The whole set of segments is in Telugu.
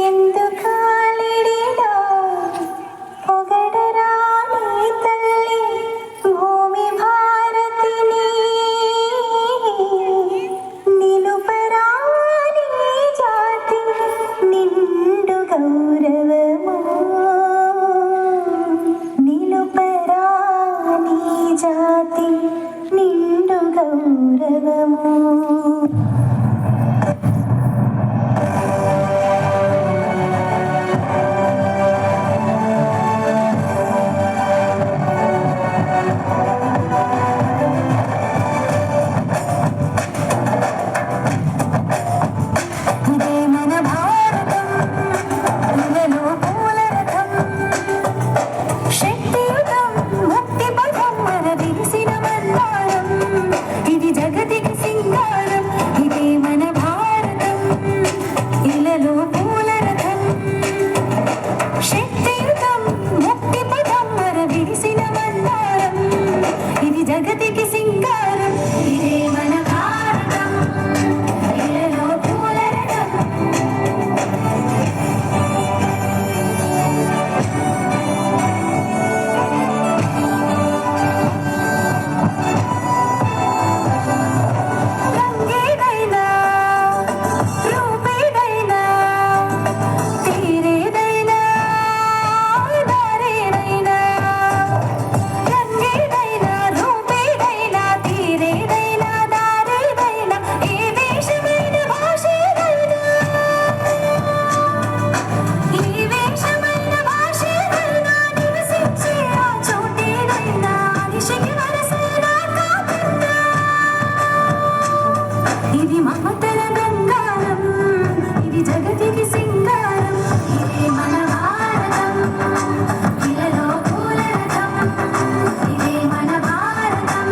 ఎందుకాలిడిలో పొగడరా నీ తల్లి భూమి భారతిని నిలుపరా నీ జాతి నిండు గౌరవము నిలుపరా నీ జాతి నిండు గౌరవము. జగతికి సింగారం ఇదే మన భారతం ఇలలో పూల రథం. రంగేదైనా రూపేదైనా తీరేదైనా దారేదైనా రంగేదైనా రూపేదైనా తీరేదైనా దారేదైనా ఏ వేషమైన భాషేదైనా ఈ వేషమైన భాషేదైనా నివసించే ఆ చోటేదైనా దిశకి వరసైనా కాకుండా ఇది మమతల గంగారం ఇది జగతికి సింగారం ఇదే మన భారతం ఇలలో పూల రథం ఇదే మన భారతం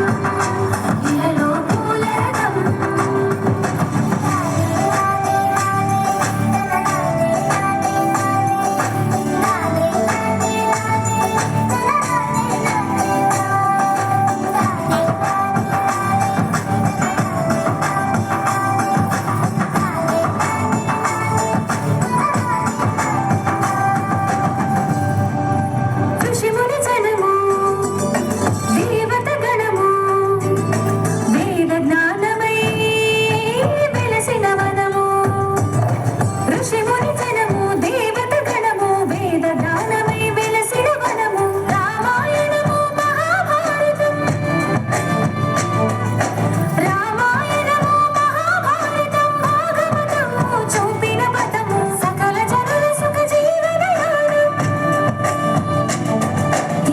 ఇలలో పూల రథం. ఋషిముని జనము దేవత గణము వేద జ్ఞానమై వెలసిన వనము. ఋషిముని జనము దేవత గణము వేద జ్ఞానమై వెలసిన వనము. రామాయణము మహాభారతం రామాయణము మహాభారతం భాగవతము చూపిన పదము సకల జనుల సుఖ జీవనయానం.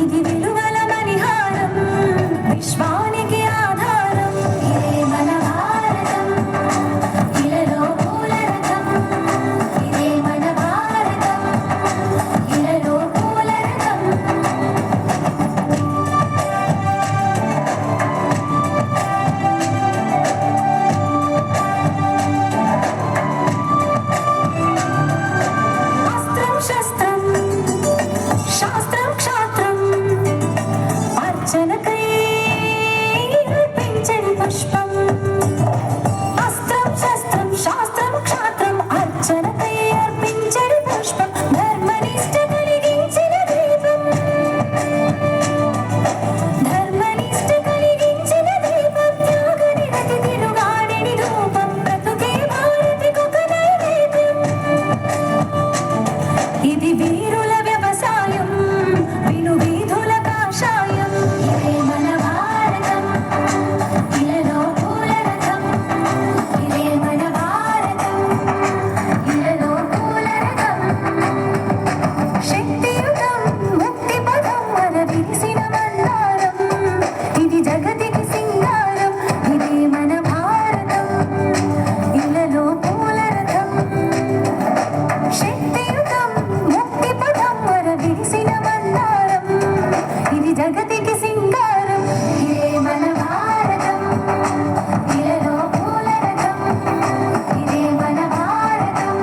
ఇది విలువల మణిహారం విశ్వానికి ఆధారం ఇదే మన భారతం ఇలలో పూల రథం ఇదే మన భారతం ఇలలో పూల రథం. అస్త్రం శస్త్రం శాస్త్రం క్షాత్రం అర్చనకై అర్పించని పుష్పం. అస్త్రం శస్త్రం శాస్త్రం క్షాత్రం అర్చనకై అర్పించని పుష్పం. ధర్మనిష్ట కలిగించిన దీపం ధర్మనిష్ట కలిగించిన దీపం. త్యాగనిరతి తిరుగాడిని ధూపం బ్రతుకే భారతికొక నైవేద్యం. ఇది వీరుల వ్యవసాయం విను వీధుల కాషాయం ఇదే మన భారతం ఇలలో పూల రథం ఇదే మన భారతం ఇలలో పూల రథం. శక్తియుతం ముక్తి పదం మన విరిసిన మందారం ఇది జగతికి సింగారం ఇదే మన భారతం ఇలలో పూల రథం. శక్తియుతం ముక్తి పదం మన విరిసిన మందారం ఇది జగతికి సింగారం ఇదే మన భారతం ఇలలో పూల రథం ఇదే మన భారతం